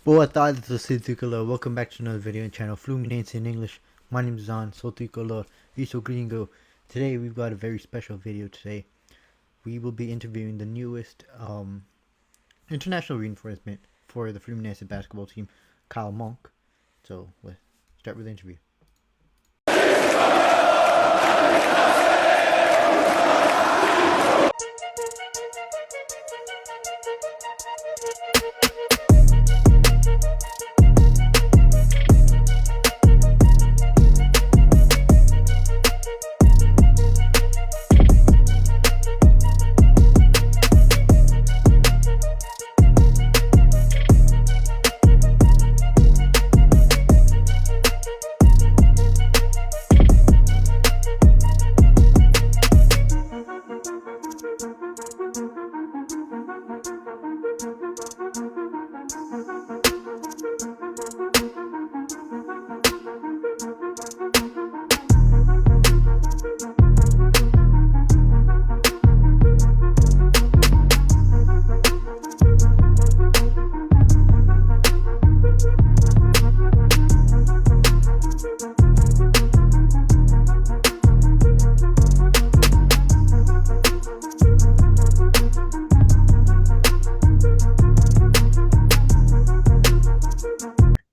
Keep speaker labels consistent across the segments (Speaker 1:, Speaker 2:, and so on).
Speaker 1: Boa tarde, torcida tricolor. Welcome back to another video on channel Fluminense in English. My name is Zan, sou tricolor, e sou gringo. Today we've got a very special video today. We will be interviewing the newest international reinforcement for the Fluminense basketball team, Kyle Monk. So let's start with the interview.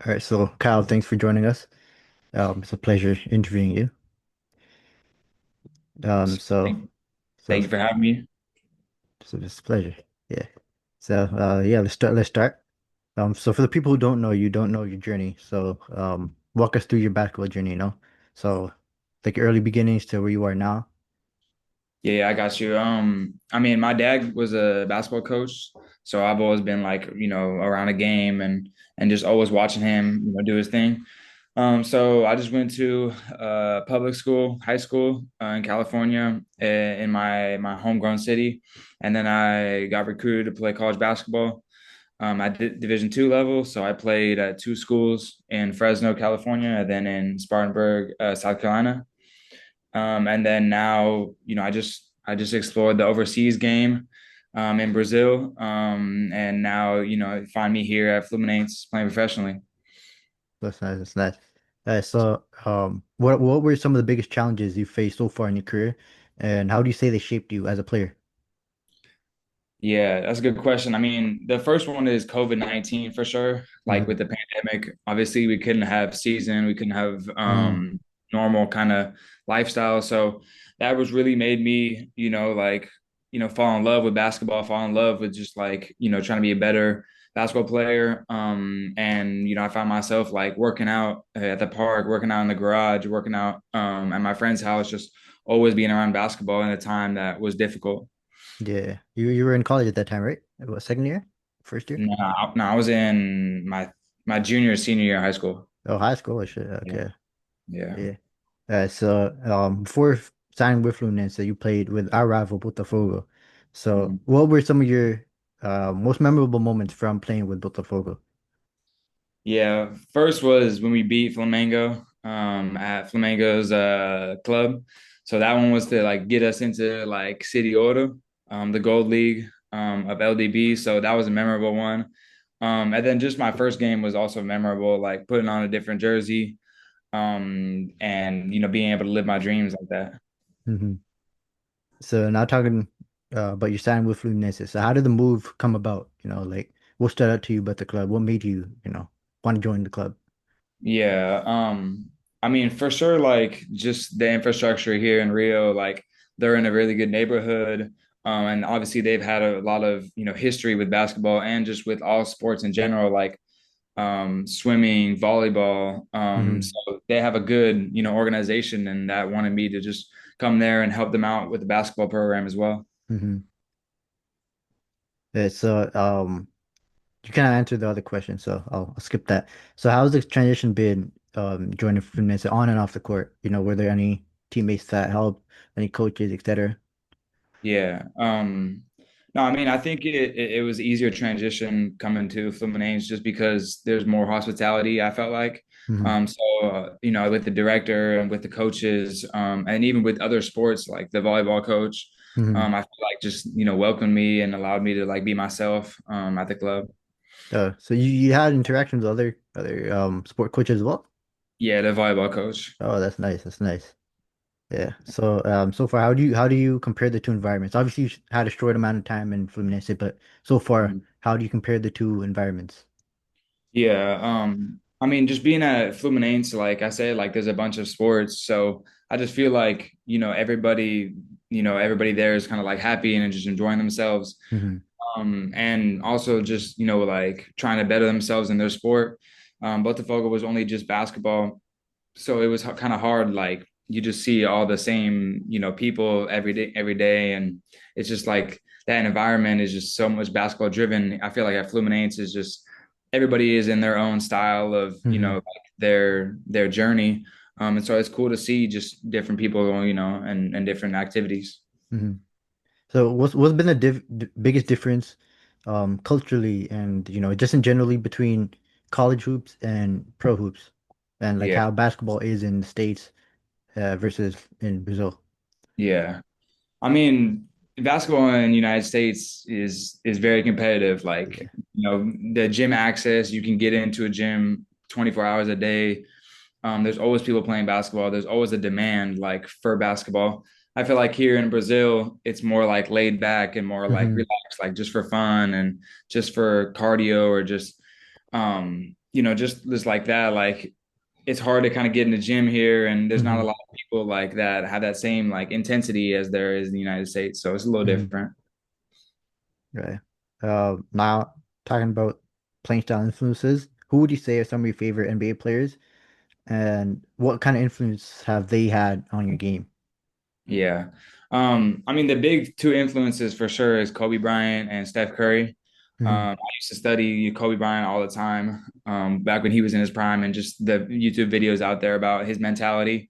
Speaker 1: All right, so Kyle, thanks for joining us. It's a pleasure interviewing you. Um, so,
Speaker 2: Thank,
Speaker 1: so,
Speaker 2: thank you for having me.
Speaker 1: so it's a pleasure. Yeah. So, yeah, let's start. Let's start. So for the people who don't know you, don't know your journey. So, walk us through your basketball journey, you know? So, like your early beginnings to where you are now.
Speaker 2: Yeah, I got you. I mean, my dad was a basketball coach, so I've always been like, around a game and just always watching him, do his thing. So I just went to public school, high school in California, in my homegrown city, and then I got recruited to play college basketball. I did Division II level, so I played at two schools in Fresno, California, and then in Spartanburg, South Carolina. And then now, I just explored the overseas game in Brazil. And now, find me here at Fluminense playing professionally.
Speaker 1: That's nice. That's nice. So, what were some of the biggest challenges you faced so far in your career, and how do you say they shaped you as a player?
Speaker 2: Yeah, that's a good question. I mean, the first one is COVID-19 for sure. Like
Speaker 1: Mm-hmm.
Speaker 2: with the pandemic, obviously we couldn't have season, we couldn't have
Speaker 1: Mm-hmm.
Speaker 2: normal kind of lifestyle. So that was really made me, fall in love with basketball, fall in love with just like, trying to be a better basketball player. And I found myself like working out at the park, working out in the garage, working out at my friend's house, just always being around basketball in a time that was difficult.
Speaker 1: Yeah, you were in college at that time, right? What, second year, first year?
Speaker 2: No, no, I was in my junior, senior year of high school.
Speaker 1: Oh, high school. I should.
Speaker 2: Yeah.
Speaker 1: Okay.
Speaker 2: Yeah.
Speaker 1: Yeah. So, before signing with Fluminense, you played with our rival Botafogo. So,
Speaker 2: Mhm.
Speaker 1: what were some of your most memorable moments from playing with Botafogo?
Speaker 2: Yeah. First was when we beat Flamengo at Flamengo's club. So that one was to like get us into like City Oro, the Gold League of LDB. So that was a memorable one. And then just my first game was also memorable, like putting on a different jersey, and being able to live my dreams like that.
Speaker 1: Hmm. So now talking about your signing with Fluminense. So how did the move come about? Like what stood out to you about the club? What made you, want to join the club?
Speaker 2: Yeah. I mean, for sure, like just the infrastructure here in Rio, like they're in a really good neighborhood. And obviously they've had a lot of, history with basketball and just with all sports in general, like swimming, volleyball.
Speaker 1: Hmm.
Speaker 2: So they have a good, organization and that wanted me to just come there and help them out with the basketball program as well.
Speaker 1: Hmm. Yeah, so you kind of answered the other question, so I'll skip that. So how's the transition been joining Fluminense on and off the court? Were there any teammates that helped, any coaches, etc.?
Speaker 2: Yeah. No, I mean, I think it was easier transition coming to Fluminense just because there's more hospitality, I felt like.
Speaker 1: Hmm.
Speaker 2: With the director and with the coaches, and even with other sports like the volleyball coach,
Speaker 1: Hmm.
Speaker 2: I feel like just, welcomed me and allowed me to like be myself, at the club.
Speaker 1: So you had interactions with other sport coaches as well?
Speaker 2: Yeah, the volleyball coach.
Speaker 1: Oh, that's nice. That's nice. Yeah. So far, how do you compare the two environments? Obviously, you had a short amount of time in Fluminense, but so far,
Speaker 2: Mhm.
Speaker 1: how do you compare the two environments?
Speaker 2: Yeah, I mean, just being at Fluminense, like I said, like there's a bunch of sports, so I just feel like everybody there is kind of like happy and just enjoying themselves,
Speaker 1: Hmm.
Speaker 2: and also just like trying to better themselves in their sport. Botafogo was only just basketball, so it was kind of hard. Like you just see all the same people every day, and it's just like that environment is just so much basketball driven. I feel like at Fluminense is just everybody is in their own style of
Speaker 1: Hmm.
Speaker 2: like their journey, and so it's cool to see just different people and different activities.
Speaker 1: Hmm. So what's been the biggest difference, culturally and just in generally between college hoops and pro hoops, and like
Speaker 2: Yeah,
Speaker 1: how basketball is in the States versus in Brazil?
Speaker 2: yeah. I mean, basketball in the United States is very competitive. Like,
Speaker 1: Yeah.
Speaker 2: the gym access, you can get into a gym 24 hours a day. There's always people playing basketball. There's always a demand like for basketball. I feel like here in Brazil, it's more like laid back and more like
Speaker 1: Hmm.
Speaker 2: relaxed, like just for fun and just for cardio or just just like that. Like it's hard to kind of get in the gym here, and there's not a
Speaker 1: Hmm.
Speaker 2: lot of people like that have that same like intensity as there is in the United States. So it's a little
Speaker 1: Hmm.
Speaker 2: different.
Speaker 1: Right. Now talking about playing style influences, who would you say are some of your favorite NBA players, and what kind of influence have they had on your game?
Speaker 2: Yeah. I mean, the big two influences for sure is Kobe Bryant and Steph Curry.
Speaker 1: Hmm.
Speaker 2: I used to study Kobe Bryant all the time, back when he was in his prime, and just the YouTube videos out there about his mentality.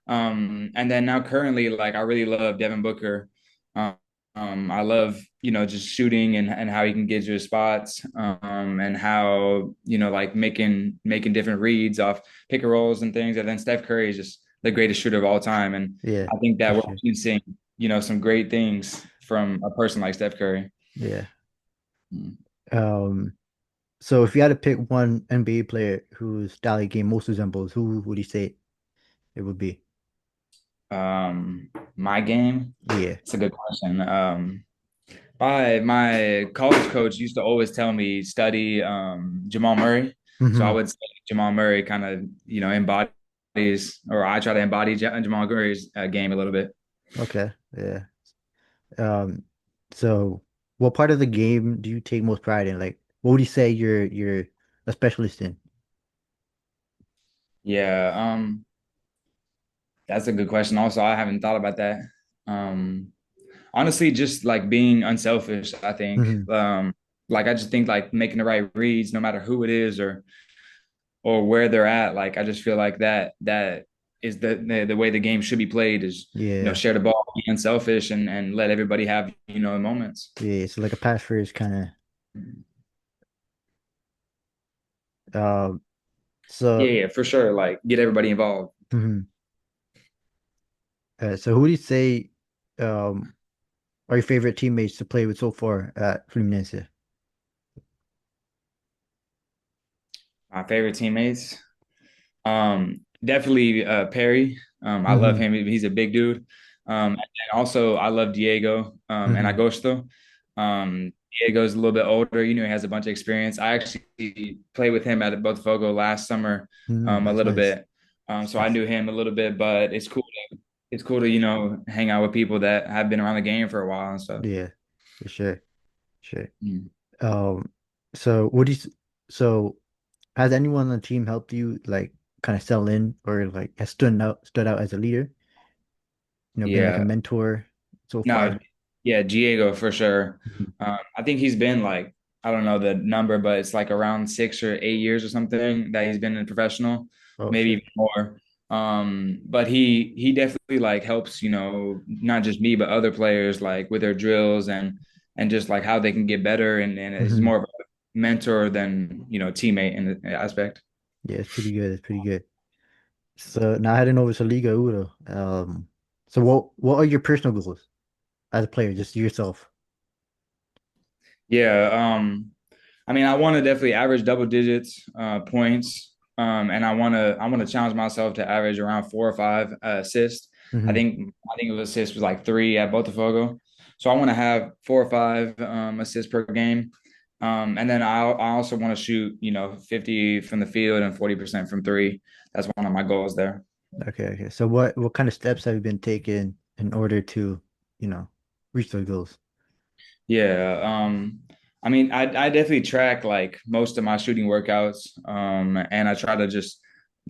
Speaker 2: And then now currently, like I really love Devin Booker. Um, I love, just shooting and how he can get to his spots, and how, like making different reads off pick and rolls and things. And then Steph Curry is just the greatest shooter of all time. And
Speaker 1: Yeah,
Speaker 2: I think
Speaker 1: for
Speaker 2: that we're
Speaker 1: sure.
Speaker 2: seeing, some great things from a person like Steph Curry.
Speaker 1: Yeah. Um, so if you had to pick one NBA player whose style of game most resembles, who would you say it would be?
Speaker 2: My game,
Speaker 1: Yeah.
Speaker 2: it's a good question. My college coach used to always tell me study Jamal Murray. So I
Speaker 1: Hmm.
Speaker 2: would say Jamal Murray kind of, embodies, or I try to embody Jamal Murray's game a little bit.
Speaker 1: Okay. Yeah. Um, so what part of the game do you take most pride in? Like, what would you say you're a specialist in?
Speaker 2: Yeah, that's a good question. Also, I haven't thought about that. Um, Honestly, just like being unselfish, I think.
Speaker 1: Hmm.
Speaker 2: Like I just think like making the right reads, no matter who it is or where they're at. Like I just feel like that is the way the game should be played is,
Speaker 1: Yeah.
Speaker 2: share the ball, be unselfish and let everybody have, moments.
Speaker 1: Yeah. So like a pass first kind of.
Speaker 2: Yeah,
Speaker 1: So.
Speaker 2: yeah, for sure. Like get everybody involved.
Speaker 1: Mhm. So who do you say um are your favorite teammates to play with so far at Fluminense?
Speaker 2: My favorite teammates. Definitely Perry. I love
Speaker 1: Hmm.
Speaker 2: him. He's a big dude. And also I love Diego and
Speaker 1: Hmm.
Speaker 2: Agosto. Diego's a little bit older. He has a bunch of experience. I actually played with him at Botafogo last summer, a
Speaker 1: That's
Speaker 2: little
Speaker 1: nice.
Speaker 2: bit. So I
Speaker 1: Nice.
Speaker 2: knew him a little bit, but it's cool to hang out with people that have been around the game for a while and stuff.
Speaker 1: Yeah, for sure. Sure.
Speaker 2: Mm.
Speaker 1: Um, so what do you, so has anyone on the team helped you like kind of settle in or like has stood out as a leader? Been like a
Speaker 2: Yeah.
Speaker 1: mentor so
Speaker 2: No,
Speaker 1: far?
Speaker 2: yeah, Diego for sure.
Speaker 1: Mhm.
Speaker 2: I think he's been like, I don't know the number, but it's like around 6 or 8 years or something that he's been in professional,
Speaker 1: Oh
Speaker 2: maybe
Speaker 1: shit.
Speaker 2: even more. But he definitely like helps, not just me, but other players like with their drills and just like how they can get better. And he's
Speaker 1: Hmm.
Speaker 2: more of a mentor than, teammate in the aspect.
Speaker 1: Yeah, it's pretty good. It's pretty good. So now heading over to Liga Uno. So what are your personal goals as a player, just yourself?
Speaker 2: Yeah. I mean, I want to definitely average double digits points, and I want to challenge myself to average around 4 or 5 assists. I
Speaker 1: Mm-hmm.
Speaker 2: think I think the assist was like 3 at Botafogo, so I want to have 4 or 5 assists per game, and then I also want to shoot 50 from the field and 40% from three. That's one of my goals there.
Speaker 1: Okay, okay. So what kind of steps have you been taking in order to, you know, reach those goals?
Speaker 2: Yeah, I mean, I definitely track like most of my shooting workouts, and I try to just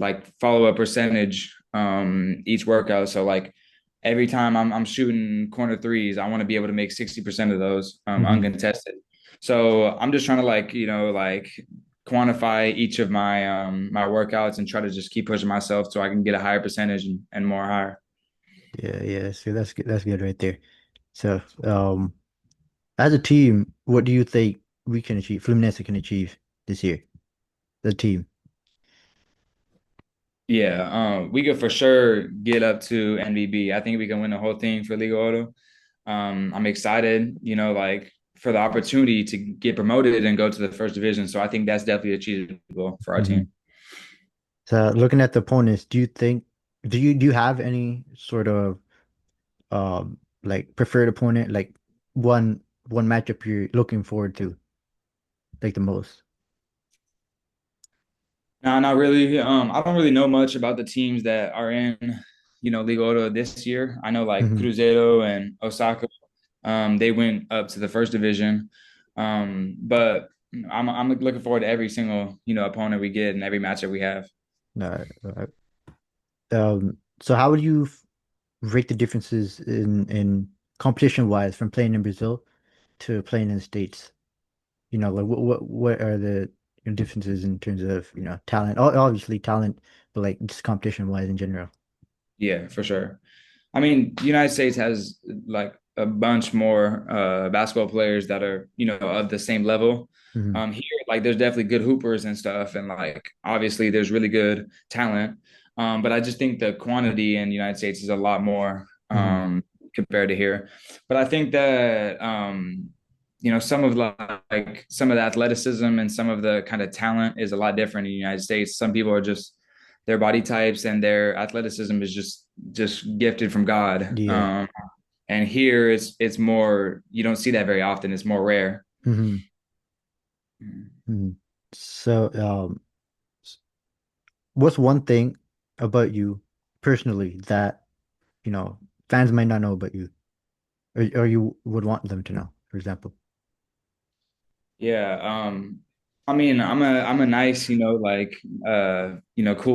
Speaker 2: like follow a percentage each workout. So like every time I'm shooting corner threes, I want to be able to make 60% of those
Speaker 1: Mm-hmm.
Speaker 2: uncontested. So I'm just trying to like like quantify each of my workouts and try to just keep pushing myself so I can get a higher percentage and more higher.
Speaker 1: Yeah, yeah. So that's good. That's good right there. So, as a team, what do you think we can achieve, Fluminense can achieve this year? The team.
Speaker 2: Yeah, we could for sure get up to NVB. I think we can win the whole thing for Liga Auto. I'm excited, like for the opportunity to get promoted and go to the first division. So I think that's definitely achievable for our
Speaker 1: Mm-hmm.
Speaker 2: team.
Speaker 1: So looking at the opponents, do you have any sort of like preferred opponent, like one matchup you're looking forward to like the most?
Speaker 2: No, not really. I don't really know much about the teams that are in, Liga Auto this year. I know like
Speaker 1: Mm-hmm.
Speaker 2: Cruzeiro and Osaka. They went up to the first division. But I'm looking forward to every single, opponent we get and every matchup we have.
Speaker 1: No, so how would you rate the differences in competition wise from playing in Brazil to playing in the States? Like what are the differences in terms of, talent? Obviously talent, but like just competition wise in general.
Speaker 2: Yeah, for sure. I mean, the United States has like a bunch more basketball players that are, of the same level.
Speaker 1: Hmm.
Speaker 2: Here, like there's definitely good hoopers and stuff, and like obviously there's really good talent. But I just think the quantity in the United States is a lot more
Speaker 1: Hmm.
Speaker 2: compared to here. But I think that some of the athleticism and some of the kind of talent is a lot different in the United States. Some people are just their body types and their athleticism is just gifted from God.
Speaker 1: Yeah.
Speaker 2: And here it's more you don't see that very often. It's more rare.
Speaker 1: Hmm. Hmm. So, what's one thing about you personally that, you know, fans might not know about you, or you would want them to know, for example?
Speaker 2: Yeah. I mean, I'm a nice, cool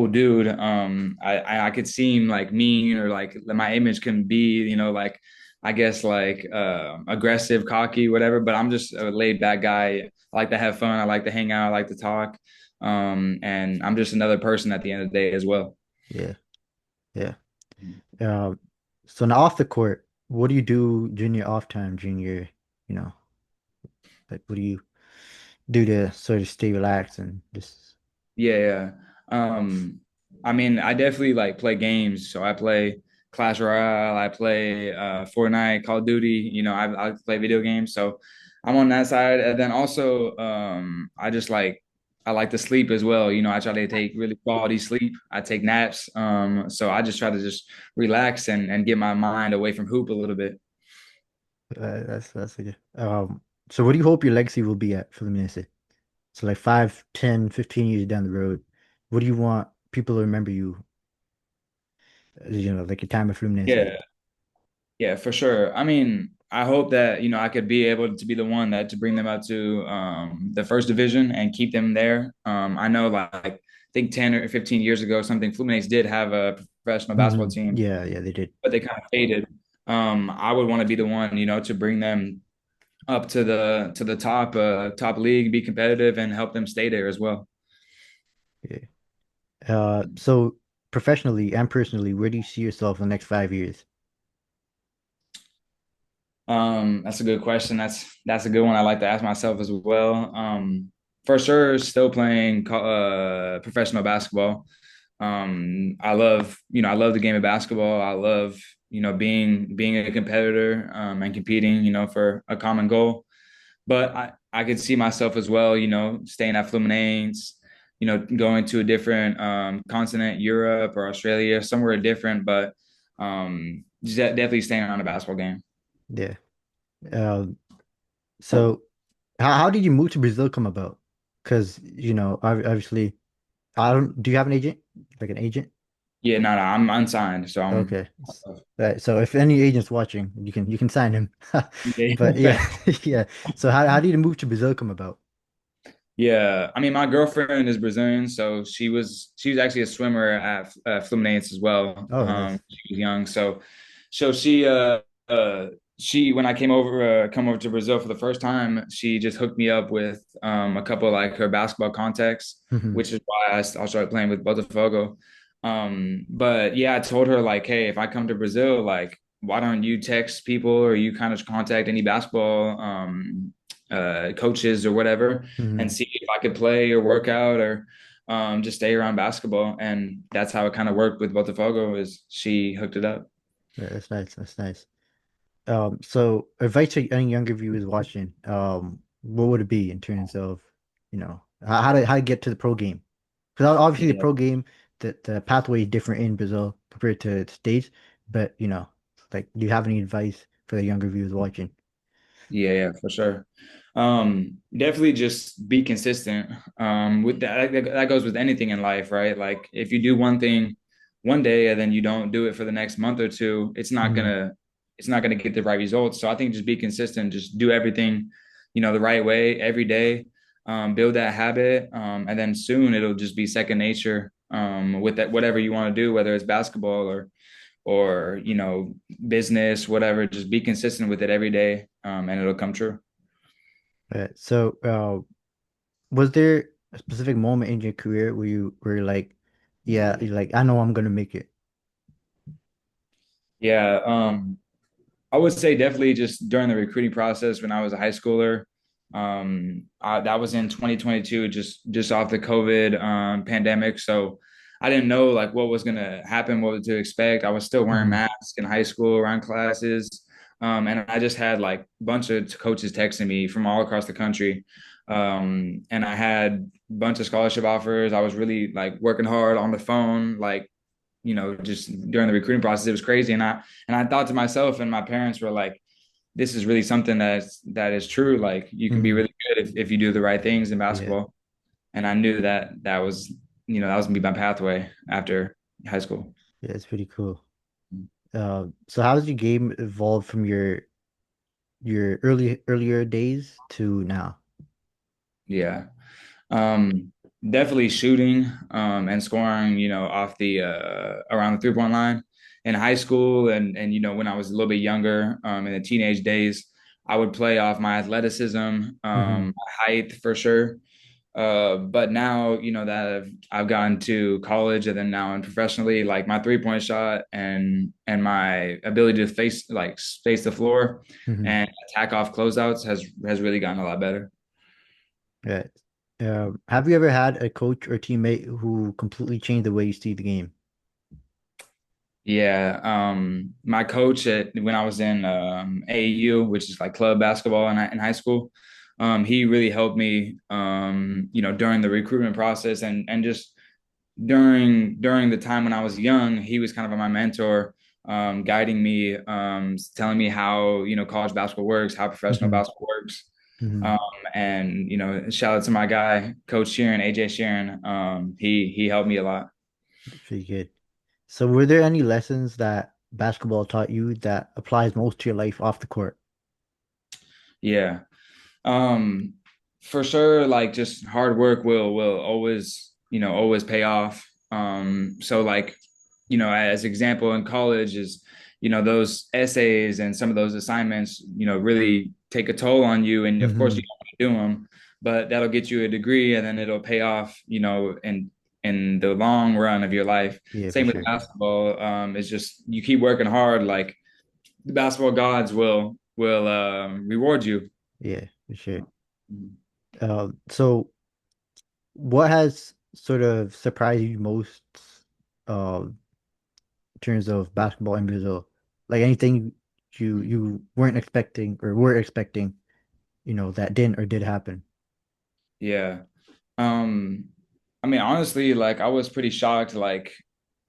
Speaker 2: dude. I could seem like mean or like my image can be, like I guess like aggressive, cocky, whatever. But I'm just a laid back guy. I like to have fun. I like to hang out. I like to talk. And I'm just another person at the end of the day as well.
Speaker 1: Yeah. Yeah. Um, so now off the court, what do you do during your off time, during your, you know, like what do you do to sort of stay relaxed and just
Speaker 2: Yeah, yeah. I mean, I definitely like play games. So I play Clash Royale, I play Fortnite, Call of Duty. I play video games. So I'm on that side. And then also, I like to sleep as well. I try to take really quality sleep. I take naps. So I just try to just relax and get my mind away from hoop a little bit.
Speaker 1: that's good. So what do you hope your legacy will be at Fluminense? So like 5, 10, 15 years down the road, what do you want people to remember you, like your time at Fluminense?
Speaker 2: Yeah. Yeah, for sure. I mean, I hope that, I could be able to be the one that to bring them up to the first division and keep them there. I know like I think 10 or 15 years ago, something Fluminense did have a professional basketball
Speaker 1: Hmm.
Speaker 2: team,
Speaker 1: Yeah, yeah, they did.
Speaker 2: but they kind of faded. I would want to be the one, to bring them up to the top league, be competitive and help them stay there as well.
Speaker 1: Yeah. So professionally and personally, where do you see yourself in the next 5 years?
Speaker 2: That's a good question. That's a good one I like to ask myself as well. For sure, still playing professional basketball. I love the game of basketball. I love, being a competitor and competing, for a common goal. but I could see myself as well, staying at Fluminense, going to a different continent, Europe or Australia, somewhere different, but definitely staying on a basketball game.
Speaker 1: Yeah. Um, so how did you move to Brazil come about? Because, obviously, I don't, do you have an agent? Like an agent?
Speaker 2: Yeah, no, I'm unsigned, so I'm.
Speaker 1: Okay. Right. So if any agent's watching, you can sign him.
Speaker 2: Yeah,
Speaker 1: But yeah, yeah. So how did you move to Brazil come about?
Speaker 2: yeah. I mean, my girlfriend is Brazilian, so she was actually a swimmer at Fluminense as well.
Speaker 1: Oh, nice.
Speaker 2: She was young, so she when I come over to Brazil for the first time, she just hooked me up with a couple of like her basketball contacts,
Speaker 1: Hmm.
Speaker 2: which is why I started playing with Botafogo. But yeah, I told her like, hey, if I come to Brazil, like, why don't you text people or you kind of contact any basketball coaches or whatever and
Speaker 1: Hmm.
Speaker 2: see if I could play or work out or just stay around basketball. And that's how it kind of worked with Botafogo is she hooked it up.
Speaker 1: Yeah, that's nice. That's nice. So advice to any younger viewers watching, what would it be in terms of, how to get to the pro game? Because obviously the
Speaker 2: Yeah.
Speaker 1: pro game, the pathway is different in Brazil compared to the States. But like, do you have any advice for the younger viewers watching?
Speaker 2: Yeah, for sure. Definitely just be consistent. With that goes with anything in life, right? Like if you do one thing one day and then you don't do it for the next month or two,
Speaker 1: Hmm.
Speaker 2: it's not gonna get the right results. So I think just be consistent, just do everything, the right way every day. Build that habit, and then soon it'll just be second nature. With that, whatever you want to do, whether it's basketball or business, whatever, just be consistent with it every day, and it'll come true.
Speaker 1: So, was there a specific moment in your career where you were like, yeah, you're like, I know I'm gonna make it.
Speaker 2: Yeah, I would say definitely just during the recruiting process when I was a high schooler. That was in 2022, just off the COVID pandemic. So I didn't know like what was gonna happen, what to expect. I was still wearing
Speaker 1: Hmm.
Speaker 2: masks in high school around classes, and I just had like a bunch of coaches texting me from all across the country, and I had a bunch of scholarship offers. I was really like working hard on the phone, like just during the recruiting process, it was crazy. And I thought to myself, and my parents were like, this is really something that is true. Like you can be
Speaker 1: Hmm.
Speaker 2: really good if you do the right things in
Speaker 1: Yeah,
Speaker 2: basketball. And I knew that was, that was gonna be my pathway after high school.
Speaker 1: yeah, it's pretty cool. So how has your game evolved from your earlier days to now?
Speaker 2: Yeah. Um, Definitely shooting and scoring, off the around the 3-point line in high school and when I was a little bit younger, in the teenage days, I would play off my athleticism,
Speaker 1: Hmm.
Speaker 2: my height for sure. But now, that I've gotten to college and then now and professionally, like my 3-point shot and my ability to space the floor
Speaker 1: Hmm.
Speaker 2: and attack off closeouts has really gotten a lot better.
Speaker 1: Yeah. Have you ever had a coach or teammate who completely changed the way you see the game?
Speaker 2: Yeah, my coach when I was in AAU, which is like club basketball in high school, he really helped me, during the recruitment process and just during the time when I was young. He was kind of my mentor, guiding me, telling me how college basketball works, how professional
Speaker 1: Hmm.
Speaker 2: basketball works,
Speaker 1: Hmm.
Speaker 2: um, and shout out to my guy, Coach Sheeran, AJ Sheeran. He helped me a lot.
Speaker 1: Pretty good. So were there any lessons that basketball taught you that applies most to your life off the court?
Speaker 2: Yeah. Um, for sure, like just hard work will always, always pay off. So like, as example in college is, those essays and some of those assignments, really take a toll on you. And of course you
Speaker 1: Hmm.
Speaker 2: don't want to do them, but that'll get you a degree and then it'll pay off, in the long run of your life.
Speaker 1: Yeah, for
Speaker 2: Same with
Speaker 1: sure.
Speaker 2: basketball. It's just you keep working hard, like the basketball gods will reward you.
Speaker 1: Yeah, for sure. So what has sort of surprised you most in terms of basketball in Brazil? Like anything you weren't expecting or were expecting? that didn't or did happen?
Speaker 2: Yeah. Um, I mean, honestly, like I was pretty shocked. Like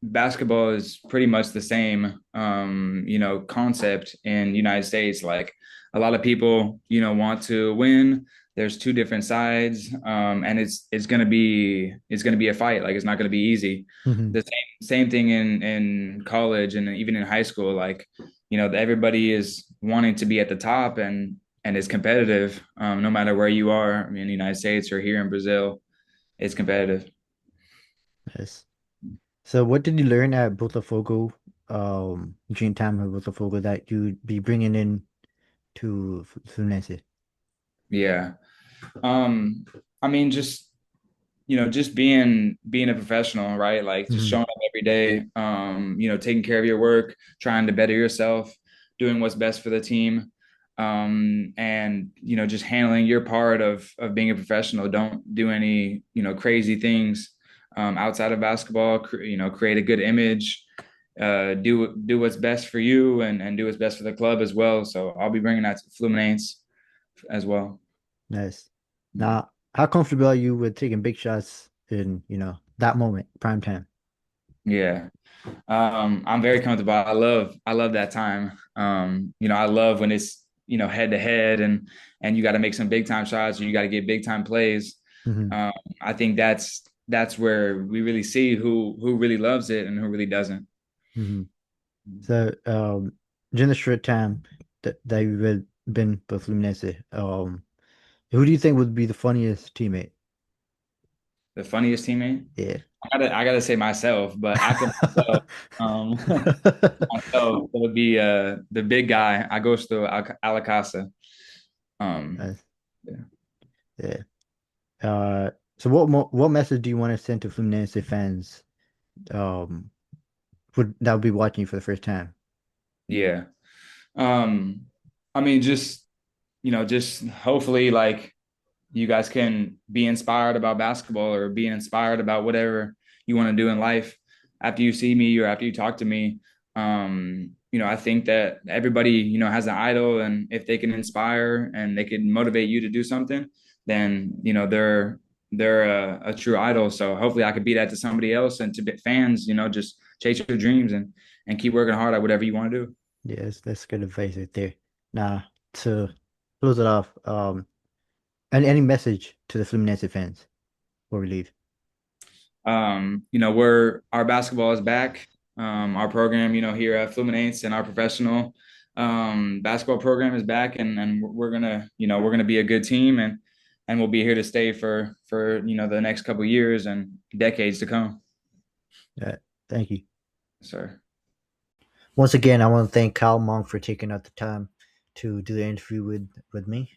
Speaker 2: basketball is pretty much the same, concept in the United States. Like a lot of people, want to win. There's two different sides, and it's gonna be a fight. Like it's not gonna be easy.
Speaker 1: Hmm.
Speaker 2: The same thing in college and even in high school. Like everybody is wanting to be at the top and it's competitive, no matter where you are. I mean, in the United States or here in Brazil, it's competitive.
Speaker 1: Yes. So what did you learn at Botafogo, during time at Botafogo that you'd be bringing in to Fluminense?
Speaker 2: Yeah. Um, I mean, just being a professional, right? Like just
Speaker 1: Hmm.
Speaker 2: showing up every day, taking care of your work, trying to better yourself, doing what's best for the team, and just handling your part of being a professional. Don't do any crazy things outside of basketball. Create a good image. Do what's best for you and do what's best for the club as well. So I'll be bringing that to Fluminense as well.
Speaker 1: Nice. Now, how comfortable are you with taking big shots in, that moment, prime time?
Speaker 2: Yeah. I'm very comfortable. I love that time. I love when it's head to head and you got to make some big time shots or you got to get big time plays.
Speaker 1: Hmm.
Speaker 2: I think that's where we really see who really loves it and who really doesn't.
Speaker 1: Hmm. So, during the short time that you've been with Fluminense, who do you think would be the funniest teammate?
Speaker 2: The funniest teammate,
Speaker 1: Yeah.
Speaker 2: I gotta say myself, but after myself, um, myself it would be the big guy, Agosto Alacasa. Um,
Speaker 1: Nice.
Speaker 2: yeah.
Speaker 1: Yeah. Uh, so what message do you want to send to Fluminense fans, um, that would be watching you for the first time?
Speaker 2: Yeah. Um, I mean, just hopefully like you guys can be inspired about basketball or being inspired about whatever you want to do in life after you see me or after you talk to me. I think that everybody, has an idol, and if they can inspire and they can motivate you to do something, then they're a true idol. So hopefully I could be that to somebody else and to fans, just chase your dreams and keep working hard at whatever you want to do.
Speaker 1: Yes, that's good advice right there. Now, to close it off, any message to the Fluminense fans before we leave?
Speaker 2: We're our basketball is back. Our program, here at Fluminense and our professional basketball program is back, and we're gonna be a good team, and we'll be here to stay for the next couple years and decades to come.
Speaker 1: Thank you.
Speaker 2: Sir.
Speaker 1: Once again, I want to thank Kyle Monk for taking out the time to do the interview with me.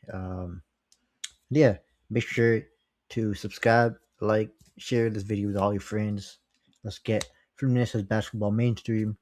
Speaker 1: Yeah, make sure to subscribe, like, share this video with all your friends. Let's get Fluminense's basketball mainstream.